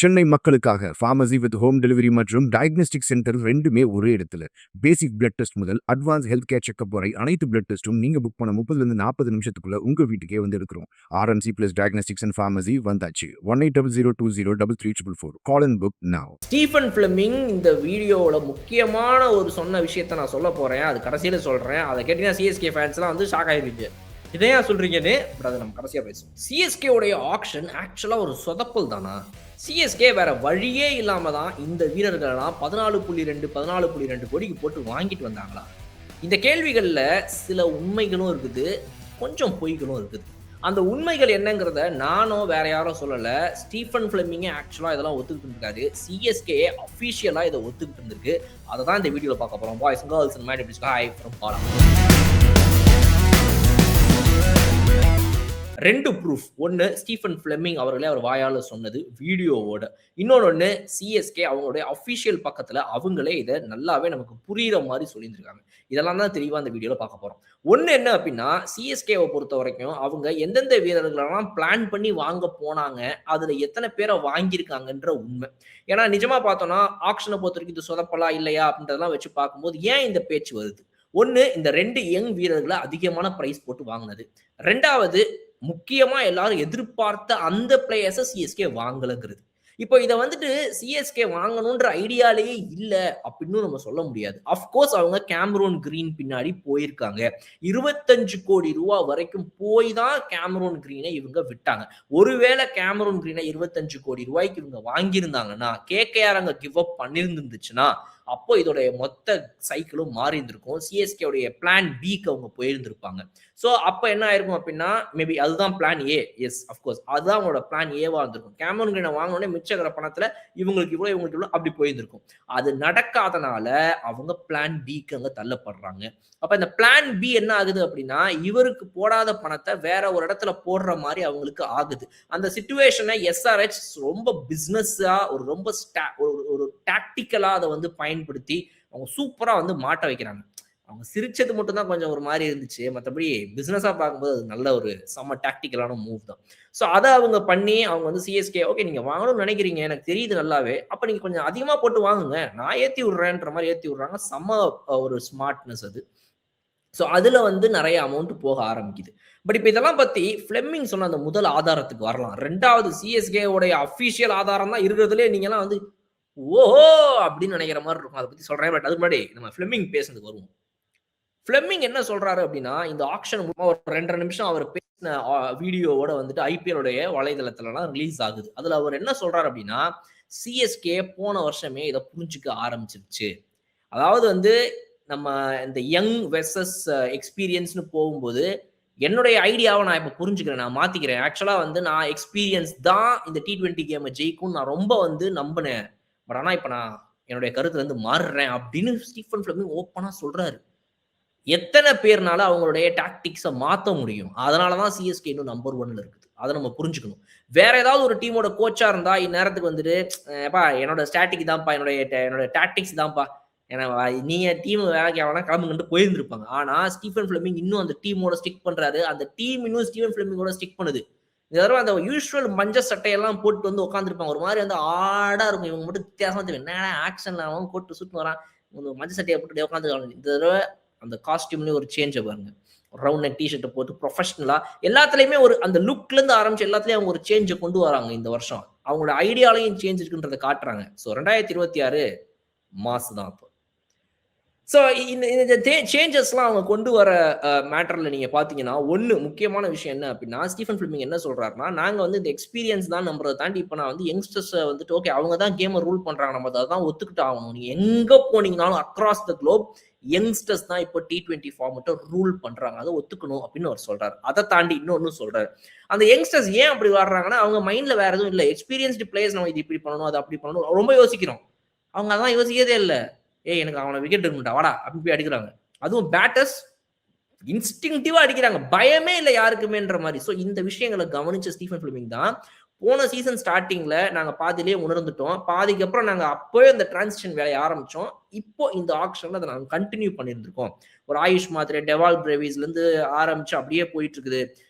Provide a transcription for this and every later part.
சென்னை மக்களுக்காக pharmacy with home delivery மற்றும் diagnostic centre ரெண்டுமே ஒரே இடத்துல. பேசிக் பிளட் டெஸ்ட் முதல் அட்வான்ஸ் ஹெல்த் கேர் செக்அப் வரை அனைத்து பிளட் டெஸ்ட்டும் நீங்க புக் பண்ண 30 நிமிஷத்துக்குள்ள உங்க வீட்டுக்கே வந்து எடுக்கிறோம். RMC plus diagnostics and pharmacy வந்தாச்சு. 1800203344. Call and book now. Stephen Fleming இந்த வீடியோவில் முக்கியமான ஒரு சொன்ன விஷயத்த நான் சொல்ல போறேன். அது கடைசியில் சொல்றேன். அதை கேட்டீங்கன்னா சிஎஸ்கே ஃபேன்ஸ்லாம் வந்து ஷாக் ஆகிருக்கு. இதையா சொல்றீங்கன்னு பட் அதை நம்ம கடைசியாக பேசுவோம். சிஎஸ்கே உடைய ஆக்ஷன் ஆக்சுவலாக ஒரு சொதப்பல் தானா? சிஎஸ்கே வேற வழியே இல்லாம தான் இந்த வீரர்கள்லாம் 14.2 கோடிக்கு போட்டு வாங்கிட்டு வந்தாங்களா? இந்த கேள்விகளில் சில உண்மைகளும் இருக்குது, கொஞ்சம் பொய்களும் இருக்குது. அந்த உண்மைகள் என்னங்கிறத நானும் வேற யாரும் சொல்லலை. ஸ்டீஃபன் ஃபிளெமிங்கே ஆக்சுவலாக இதெல்லாம் ஒத்துக்கிட்டு இருக்காரு. சிஎஸ்கே அஃபீஷியலாக இதை ஒத்துக்கிட்டு இருந்திருக்கு. அதை தான் இந்த வீடியோவில் பார்க்க போகிறோம். Boys and girls and mate hi from Bala. 2 proof. ஒன்று ஸ்டீஃபன் ஃபிளெமிங் அவர்களே அவர் வாயால் சொன்னது வீடியோவோட. இன்னொன்று சிஎஸ்கே அவங்களுடைய அஃபிஷியல் பக்கத்தில் அவங்களே இதை நல்லாவே நமக்கு புரிகிற மாதிரி சொல்லியிருந்திருக்காங்க. இதெல்லாம் தான் தெளிவாக அந்த வீடியோவில் பார்க்க போகிறோம். ஒன்று என்ன அப்படின்னா, சிஎஸ்கேவை பொறுத்த வரைக்கும் அவங்க எந்தெந்த வீரர்களெல்லாம் பிளான் பண்ணி வாங்க போனாங்க, அதில் எத்தனை பேரை வாங்கியிருக்காங்கன்ற உண்மை. ஏன்னா நிஜமாக பார்த்தோன்னா ஆக்ஷனை பொறுத்த வரைக்கும் இது சொதப்பலா இல்லையா அப்படின்றதெல்லாம் வச்சு பார்க்கும்போது ஏன் இந்த பேச்சு வருது? ஒன்று, இந்த 2 யங் வீரர்களை அதிகமான பிரைஸ் போட்டு வாங்கினது. 2வது, முக்கியமா எல்லாரும் எதிர்பார்த்த அந்த பிளேயர்ஸை சிஎஸ்கே வாங்கலங்கிறது. இப்போ இதை வந்துட்டு சிஎஸ்கே வாங்கணுன்ற ஐடியாலேயே இல்லை அப்படின்னு நம்ம சொல்ல முடியாது. அஃப்கோர்ஸ் அவங்க கேமரூன் கிரீன் பின்னாடி போயிருக்காங்க. 25 கோடி ரூபா வரைக்கும் போய் தான் கேமரூன் கிரீனை இவங்க விட்டாங்க. ஒருவேளை கேமரூன் கிரீனை 25 கோடி ரூபாய்க்கு இவங்க வாங்கியிருந்தாங்கன்னா, கேகேஆர் அங்க கிவ் அப் பண்ணியிருந்துச்சுன்னா, அப்போ இதோடைய மொத்த சைக்கிளும் மாறி இருந்திருக்கும். சிஎஸ்கே உடைய பிளான் பிக்கு அவங்க போயிருந்திருப்பாங்க. ஸோ அப்போ என்ன ஆயிருக்கும் அப்படின்னா, மேபி அதுதான் பிளான் ஏ. எஸ், அஃப்கோர்ஸ் அதுதான் அவங்களோட பிளான் ஏவா இருந்திருக்கும். கேமரூன் கிரீனை வாங்கினோடனே மிச்சக்கிற பணத்துல இவங்களுக்கு இவ்வளோ அப்படி போயிருந்திருக்கும். அது நடக்காதனால அவங்க பிளான் பிக்கு அங்க தள்ளப்படுறாங்க. அப்ப இந்த பிளான் பி என்ன ஆகுது அப்படின்னா, இவருக்கு போடாத பணத்தை வேற ஒரு இடத்துல போடுற மாதிரி அவங்களுக்கு ஆகுது. அந்த சிச்சுவேஷனை எஸ்ஆர்ஹெச் ரொம்ப பிசினஸா ரொம்ப ஒரு டாக்டிக்கலா அதை வந்து பயன்படுத்தி அவங்க சூப்பரா வந்து மாட்ட வைக்கிறாங்க. அவங்க சிரிச்சது மட்டும் தான் கொஞ்சம் ஒரு மாதிரி இருந்துச்சு. மற்றபடி பிசினஸா பார்க்கும்போது அது நல்ல ஒரு செம்ம டாக்டிக்கலான மூவ் தான். ஸோ அதை அவங்க பண்ணி அவங்க வந்து சிஎஸ்கே ஓகே நீங்க வாங்கணும்னு நினைக்கிறீங்க, எனக்கு தெரியுது நல்லாவே, அப்ப நீங்க கொஞ்சம் அதிகமா போட்டு வாங்குங்க, நான் ஏத்தி விடுறேன்ற மாதிரி ஏத்தி விடுறாங்க. செம்ம ஒரு ஸ்மார்ட்னஸ் அது. ஸோ அதுல வந்து நிறைய அமௌண்ட் போக ஆரம்பிக்குது. பட் இப்போ இதெல்லாம் பத்தி ஃபிளெமிங் சொன்ன அந்த முதல் ஆதாரத்துக்கு வரலாம். 2வது சிஎஸ்கே உடைய அஃபிஷியல் ஆதாரம் தான் இருக்கிறதுலே நீங்கலாம் வந்து ஓஹோ அப்படின்னு நினைக்கிற மாதிரி இருக்கும். அதை பத்தி சொல்றேன். பட் அதுக்கு முன்னாடி நம்ம ஃபிளெமிங் பேசுனதுக்கு வருவோம். ஃபிளெமிங் என்ன சொல்றாரு அப்படின்னா, இந்த ஆக்ஷன் மூலமா ஒரு 2 நிமிஷம் அவர் பேசின வீடியோவோட வந்துட்டு ஐபிஎல் உடைய வலைதளத்துலலாம் ரிலீஸ் ஆகுது. அதுல அவர் என்ன சொல்றாரு அப்படின்னா, சிஎஸ்கே போன வருஷமே இதை புரிஞ்சுக்க ஆரம்பிச்சிருச்சு. அதாவது வந்து நம்ம இந்த யங் வெர்சஸ் எக்ஸ்பீரியன்ஸ்னு போகும்போது என்னுடைய ஐடியாவை நான் இப்போ புரிஞ்சுக்கிறேன், நான் மாத்திக்கிறேன். ஆக்சுவலா வந்து நான் எக்ஸ்பீரியன்ஸ் தான் இந்த T20 கேமை ஜெயிக்கும் நான் ரொம்ப வந்து நம்பினேன். பட் ஆனா இப்போ நான் என்னுடைய கருத்துல இருந்து மாறுறேன் அப்படின்னு ஸ்டீஃபன் ஃபிளெமிங் ஓப்பனா சொல்றாரு. எத்தனை பேர்னால அவங்களுடைய டாக்டிக்ஸை மாற்ற முடியும்? அதனாலதான் சிஎஸ்கே இன்னும் நம்பர் 1ல இருக்குது. அதை நம்ம புரிஞ்சுக்கணும். வேற ஏதாவது ஒரு டீமோட கோச்சா இருந்தா இந்நேரத்துக்கு வந்துட்டு ஏப்பா என்னோட ஸ்டாட்டிக் தான்ப்பா, என்னோட டாக்டிக்ஸ் தான்ப்பா, ஏன்னா நீங்க டீம் வேலைக்கு ஆகலாம் கிளம்புங்கன்ட்டு போயிருந்திருப்பாங்க. ஆனா ஸ்டீஃபன் ஃபிளெமிங் இன்னும் அந்த டீமோட ஸ்டிக் பண்றாரு. அந்த டீம் இன்னும் ஸ்டீஃபன் ஃபிளெமிங்கோட ஸ்டிக் பண்ணுது. இந்த தடவை அந்த யூஸ்வல் மஞ்ச சட்டையெல்லாம் போட்டு வந்து உட்காந்துருப்பாங்க. ஒரு மாதிரி வந்து ஆடா இருக்கும். இவங்க மட்டும் வித்தியாசமா தெரியும். என்ன ஆக்ஷன்ல அவன் போட்டு சுட்டு வரான், மஞ்ச சட்டையை போட்டு உட்காந்துருக்காங்க. இந்த தடவை அந்த காஸ்டியூம்லயே ஒரு சேஞ்சை பாருங்க. ரவுண்ட் நெக் டிஷர்ட்டை போட்டு ப்ரொஃபஷனலா எல்லாத்துலயுமே ஒரு அந்த லுக்ல இருந்து ஆரம்பிச்சு எல்லாத்துலயும் அவங்க ஒரு சேஞ்சை கொண்டு வராங்க. இந்த வருஷம் அவங்களோட ஐடியாலையும் சேஞ்ச் இருக்குன்றதை காட்டுறாங்க. ஸோ 2026 மாசு தான் அப்போ. ஸோ இந்த சேஞ்சஸ்லாம் அவங்க கொண்டு வர மேட்டர்ல நீங்க பாத்தீங்கன்னா, ஒண்ணு முக்கியமான விஷயம் என்ன அப்படின்னா, ஸ்டீஃபன் ஃபிளெமிங் என்ன சொல்றாருன்னா, நாங்க வந்து இந்த எக்ஸ்பீரியன்ஸ் தான் நம்புறதை தாண்டி இப்போ நான் வந்து யங்ஸ்டர்ஸை வந்துட்டு ஓகே அவங்க தான் கேமை ரூல் பண்றாங்க, நம்ம அதை தான் ஒத்துக்கிட்டு ஆகணும். நீங்க எங்க போனீங்கனாலும் அக்ராஸ் த குளோப் யங்ஸ்டர்ஸ் தான் இப்போ T20 ஃபார்மட்டை ரூல் பண்றாங்க, அதை ஒத்துக்கணும் அப்படின்னு அவர் சொல்றாரு. அதை தாண்டி இன்னொன்னு சொல்றாரு. அந்த யங்ஸ்டர்ஸ் ஏன் அப்படி வர்றாங்கன்னா, அவங்க மைண்ட்ல வேற எதுவும் இல்லை. எக்ஸ்பீரியன்ஸ்டு பிளேயர்ஸ் நம்ம இது இப்படி பண்ணணும், அதை அப்படி பண்ணணும் ரொம்ப யோசிக்கிறோம். அவங்க அதான் யோசிக்கிறதே இல்லை. ஏய் எனக்கு அவனை விக்கெட் எடுக்கணும்டா வாடா அப்படின்னு போய் அடிக்கிறாங்க. அதுவும் பேட்டர்ஸ் இன்ஸ்டிங்டிவா அடிக்கிறாங்க, பயமே இல்லை யாருக்குமேன்ற மாதிரி. ஸோ இந்த விஷயங்களை கவனிச்ச ஸ்டீஃபன் ஃபிளெமிங் தான் போன சீசன் ஸ்டார்டிங்ல நாங்க பாதியிலேயே உணர்ந்துட்டோம், பாதிக்கு அப்புறம் நாங்க அப்பவே அந்த டிரான்சிஷன் வேலையை ஆரம்பிச்சோம், இப்போ இந்த ஆக்ஷன்ல அதை நாங்க கண்டினியூ பண்ணியிருந்திருக்கோம். ஒரு ஆயுஷ் மாத்திரை டெவால் பிரேவிஸ்ல இருந்து ஆரம்பிச்சு அப்படியே போயிட்டு இருக்குது.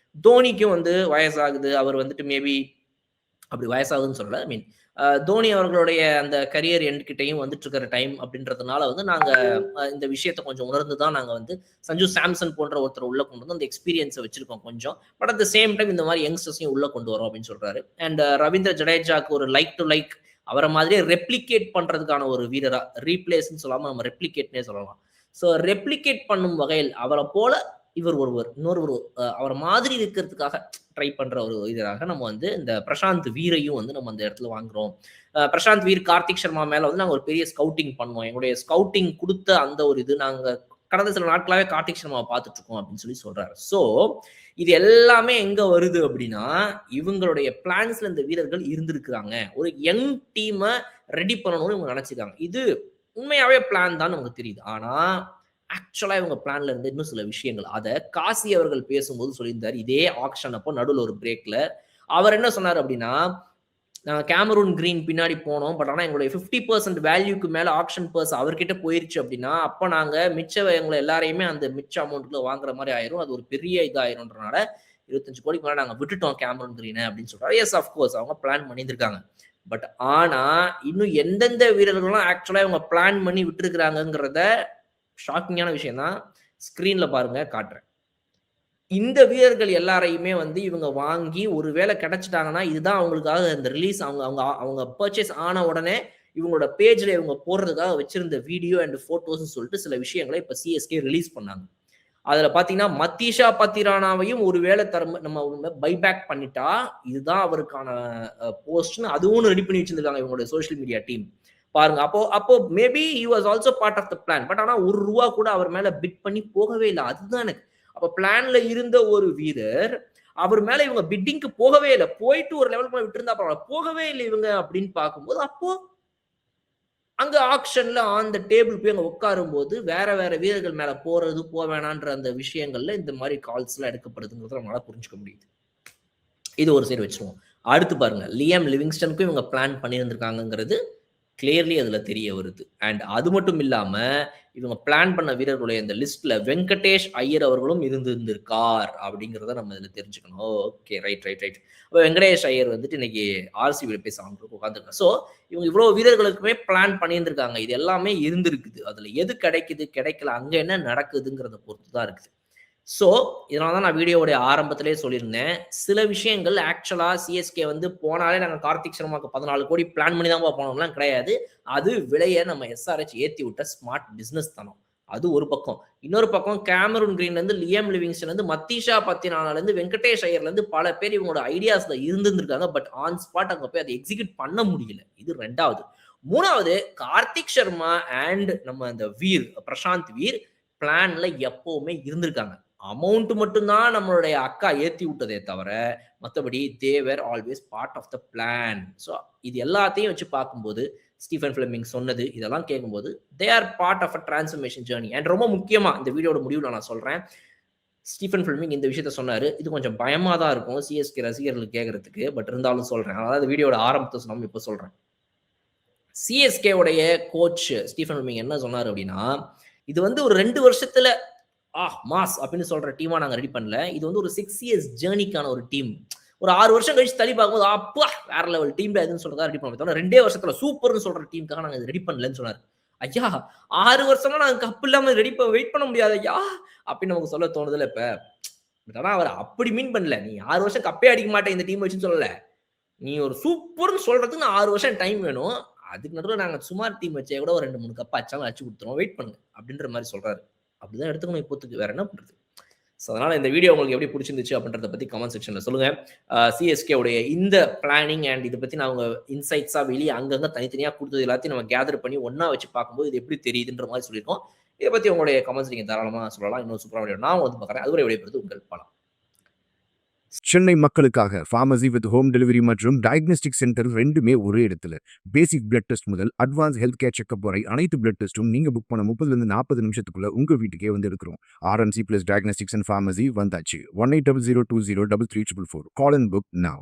தோனிக்கும் வந்து வயசாகுது, அவர் வந்துட்டு மேபி அப்படி வயசாகுதுன்னு சொல்லல. ஐ மீன் தோனி அவர்களுடைய அந்த கரியர் எண்ட் கிட்டயும் வந்துட்டு இருக்கிற டைம் அப்படின்றதுனால வந்து நாங்க இந்த விஷயத்த கொஞ்சம் உணர்ந்து தான் நாங்க வந்து சஞ்சு சாம்சன் போன்ற ஒருத்தர் உள்ள கொண்டு வந்து அந்த எக்ஸ்பீரியன்ஸை வச்சிருக்கோம் கொஞ்சம். But at the same time இந்த மாதிரி யங்ஸ்டர்ஸையும் உள்ள கொண்டு வரோம் அப்படின்னு சொல்றாரு. அண்ட் ரவீந்திர ஜடேஜாக்கு ஒரு லைக் டு லைக் அவரை மாதிரியே ரெப்ளிகேட் பண்றதுக்கான ஒரு வீரரா, ரீப்ளேஸ்ன்னு சொல்லாம நம்ம ரெப்ளிகேட்னே சொல்லலாம். ஸோ ரெப்ளிகேட் பண்ணும் வகையில் அவரை போல இவர் ஒருவர், இன்னொரு அவரை மாதிரி இருக்கிறதுக்காக ட்ரை பண்ற ஒரு வீரராக நம்ம வந்து இந்த பிரசாந்த் வீரையும் வந்து நம்ம அந்த இடத்துல வாங்குறோம். பிரசாந்த் வீர், கார்த்திக் சர்மா மேல வந்து நாங்க ஒரு பெரிய ஸ்கவுட்டிங் பண்ணோம். எங்களுடைய ஸ்கவுட்டிங் குடுத்த அந்த ஒரு இது நாங்க கடந்த சில நாட்களாவே கார்த்திக் சர்மாவை பார்த்துட்டு இருக்கோம் அப்படின்னு சொல்லி சொல்றாரு. ஸோ இது எல்லாமே எங்க வருது அப்படின்னா, இவங்களுடைய பிளான்ஸ்ல இந்த வீரர்கள் இருந்திருக்கிறாங்க. ஒரு யங் டீமை ரெடி பண்ணணும்னு இவங்க நினைச்சிருக்காங்க. இது உண்மையாவே பிளான் தான் நமக்கு தெரியுது. ஆனா ஆக்சுவலா இவங்க பிளான்ல இருந்து இன்னும் சில விஷயங்கள். அத காசி அவர்கள் பேசும்போது சொல்லியிருந்தாரு. இதே ஆக்ஷன் அப்போ நடுவுல ஒரு பிரேக்ல. அவர் என்ன சொன்னாரு அப்படின்னா, நாங்க கேமரூன் கிரீன் பின்னாடி போனோம். பட் ஆனா எங்களுடைய 50% வேல்யூக்கு மேல ஆக்ஷன் பர்ஸ் அவர்கிட்ட போயிருச்சு அப்படின்னா, அப்ப நாங்க எங்கள எல்லாரையுமே அந்த மிச்ச அமௌண்ட்ல வாங்குற மாரி ஆயிரும். அது ஒரு பெரிய இதாயிரும்ன்றனால 25 கோடிக்கு மேல நாங்க விட்டுட்டோம் கேமரூன் கிரீன அப்படின்னு சொல்றாரு. எஸ் ஆஃப் கோர்ஸ் அவங்க பிளான் பண்ணியிருந்திருக்காங்க. பட் ஆனா இன்னும் எந்தெந்த வீரர்களும் ஆக்சுவலா இவங்க பிளான் பண்ணி விட்டுருக்காங்கங்கிறத ஷாக்கிங்கான விஷயம் தான். ஸ்கிரீன்ல பாருங்க காட்டுறேன். இந்த வீரர்கள் எல்லாரையுமே வந்து இவங்க வாங்கி ஒருவேளை கிடைச்சிட்டாங்கன்னா, இதுதான் அவங்களுக்காக இந்த ரிலீஸ் அவங்க அவங்க அவங்க பர்ச்சேஸ் ஆன உடனே இவங்களோட பேஜ்ல இவங்க போடுறதுக்காக வச்சிருந்த வீடியோ அண்ட் ஃபோட்டோஸ்ன்னு சொல்லிட்டு சில விஷயங்களை இப்ப சிஎஸ்கே ரிலீஸ் பண்ணாங்க. அதுல பாத்தீங்கன்னா, மத்தீஷா பத்திரானாவையும் ஒருவேளை நம்ம பைபேக் பண்ணிட்டா, இதுதான் அவருக்கான போஸ்ட்ன்னு அதுவும் ரெடி பண்ணி வச்சிருக்காங்க இவங்களுடைய சோசியல் மீடியா டீம். பாருங்க. அப்போ அப்போ maybe he was also part of the plan. But ஆனா ரூ. 1 கூட அவர் மேல பிட் பண்ணி போகவே இல்ல. அதுதான் எனக்கு. அப்ப பிளான்ல இருந்த ஒரு வீரர், அவர் மேல இவங்க பிட்டிங்க்கு போகவே இல்ல. போயிட்டு ஒரு லெவலுக்கு மேல விட்டிருந்தா பரவால்ல. போகவே இல்ல இவங்க அப்படின்னு பார்க்கும்போது, அப்போ அங்க ஆக்ஷன்ல ஆன் த டேபிள் போய் அங்க உட்காரும்போது, வேற வேற வீரர்கள் மேல போறது, வேணான்ற அந்த விஷயங்கள்ல இந்த மாரி கால்ஸ்லாம் எடுக்கப்படுதுங்கிறத நம்மளால புரிஞ்சுக்க முடியுது. இது ஒரு சைடு வச்சுருவோம். அடுத்து பாருங்க, லியாம் லிவிங்ஸ்டனுக்கும் இவங்க பிளான் பண்ணியிருந்திருக்காங்கங்கிறது கிளியர்லி அதுல தெரிய வருது. அண்ட் அது மட்டும் இல்லாம, இவங்க பிளான் பண்ண வீரர்களுடைய இந்த லிஸ்ட்ல வெங்கடேஷ் ஐயர் அவர்களும் இருந்திருக்கார் அப்படிங்கிறத நம்ம இதுல தெரிஞ்சுக்கணும். ஓகே. ரைட். அப்ப வெங்கடேஷ் ஐயர் வந்துட்டு இன்னைக்கு ஆர்சிபில போய் சாப்பிட்டு உட்கார்ந்திருக்காரு. ஸோ இவங்க இவ்வளவு வீரர்களுக்குமே பிளான் பண்ணியிருந்திருக்காங்க. இது எல்லாமே இருந்திருக்குது. அதுல எது கிடைக்குது, கிடைக்கல, அங்க என்ன நடக்குதுங்கிறத பொறுத்து தான் இருக்குது. ஸோ இதனால தான் நான் வீடியோவுடைய ஆரம்பத்திலேயே சொல்லியிருந்தேன். சில விஷயங்கள் ஆக்சுவலா சிஎஸ்கே வந்து போனாலே நாங்க கார்த்திக் சர்மாக்கு 14 கோடி பிளான் பண்ணி தான் போனோம்லாம் கிடையாது. அது விலைய நம்ம எஸ்ஆர்எச் ஏத்தி விட்ட ஸ்மார்ட் பிசினஸ் தனம். அது ஒரு பக்கம். இன்னொரு பக்கம் கேமரூன் கிரீன்லேருந்து லியாம் லிவிங்ஸ்டன்லேருந்து மத்தீஷா பத்திரானாலேருந்து வெங்கடேஷ் ஐயர்லேருந்து பல பேர் இவங்களோட ஐடியாஸ்ல இருந்திருக்காங்க. பட் ஆன் ஸ்பாட் அங்க போய் அதை எக்ஸிக்யூட் பண்ண முடியல. இது 2வது. 3வது கார்த்திக் சர்மா அண்ட் நம்ம அந்த பிரசாந்த் வீர் பிளான்ல எப்பவுமே இருந்திருக்காங்க. அமௌண்ட் மட்டும் தான் நம்மளுடைய அக்கா ஏத்தி விட்டதே தவிர, மத்தபடி they were always part of the plan. So இது எல்லாத்தையும் வச்சு பார்க்கும்போது, ஸ்டீஃபன் ஃபிளெமிங் சொன்னது இதெல்லாம் கேட்கும்போது, they are part of a transformation journey. And ரொம்ப முக்கியமா இந்த வீடியோட முடிவுல நான் சொல்றேன். ஸ்டீஃபன் ஃபிளெமிங் இந்த விஷயத்த சொன்னாரு. இது கொஞ்சம் பயமா தான் இருக்கும் சிஎஸ்கே ரசிகர்களுக்கு கேட்கறதுக்கு. பட் இருந்தாலும் சொல்றேன். அதாவது வீடியோட ஆரம்பத்த சொல்லாம இப்ப சொல்றேன். சிஎஸ்கே உடைய கோச் ஸ்டீஃபன் ஃபிளெமிங் என்ன சொன்னாரு அப்படின்னா, இது வந்து ஒரு 2 வருஷத்துல மாஸ் அப்படின்னு சொல்ற டீமா நாங்க ரெடி பண்ணல. இது வந்து ஒரு 6 இயர்ஸ் ஜர்னிக்கான ஒரு டீம். ஒரு 6 வருஷம் கழிச்சு தள்ளி பார்க்கும்போது, அப்பா வேற லெவல் டீம் எதுன்னு சொல்றதா ரெடி பண்ணோம். தவிர 2 வருஷத்துல சூப்பர்னு சொல்ற டீமுக்காக நாங்க ரெடி பண்ணலன்னு சொன்னாரு. ஐயா 6 வருஷமா நாங்க கப் இல்லாம வெயிட் பண்ண முடியாது ஐயா அப்படின்னு நமக்கு சொல்ல தோணுதுல இப்ப. ஆனா அவர் அப்படி மீன் பண்ணல. நீ 6 வருஷம் கப்பே அடிக்க மாட்டேன் இந்த டீம் வச்சுன்னு சொல்லல. நீ ஒரு சூப்பர்னு சொல்றதுக்கு நான் 6 வருஷம் டைம் வேணும். அதுக்கு நடுவுல நாங்க சுமார் டீம் வச்சே கூட ஒரு 2, 3 கப் அடிச்சாலும் அடிச்சு குடுத்துருவோம். வெயிட் பண்ணுங்க அப்படின்ற மாதிரி சொல்றாரு. அப்படிதான் எடுத்துக்கணும் இப்போதைக்கு. வேற என்ன பண்றது? ஸோ அதனால இந்த வீடியோ உங்களுக்கு எப்படி பிடிச்சிருந்துச்சு அப்படின்றத பத்தி கமெண்ட் செக்ஷன்ல சொல்லுங்க. சிஎஸ்கே உடைய இந்த பிளானிங் அண்ட் இதை பத்தி நான் அவங்க இன்சைட்ஸா வெளியே அங்கங்க தனித்தனியா கொடுத்தது எல்லாத்தையும் நம்ம கேதர் பண்ணி ஒன்னா வச்சு பார்க்கும்போது இது எப்படி தெரியுதுன்ற மாதிரி சொல்லியிருக்கோம். இதை பத்தி உங்களுடைய கமெண்ட்ஸ் நீங்க தாராளமா சொல்லலாம். இன்னும் சூப்பரான வீடியோ நான் வந்து பார்க்குறேன். அதுவரை விடைபெறுவது உங்கள் பலம். சென்னை மக்களுக்காக ஃபார்மசி வித் ஹோம் டெலிவரி மற்றும் டயக்னோஸ்டிக் சென்டர் ரெண்டுமே ஒரே இடத்துல. பேசிக் பிளட் டெஸ்ட் முதல் அட்வான்ஸ் ஹெல்த் கேர் செக்அப் வரை அனைத்து பிளட் டெஸ்ட்டும் நீங்க புக் பண்ண 30 நிமிஷத்துக்குள்ள உங்க வீட்டுக்கே வந்து எடுக்கிறோம். RNC+ டயக்னோஸ்டிக்ஸ் அண்ட் ஃபார்மசி வந்தாச்சு. 1800203344. Call and book now.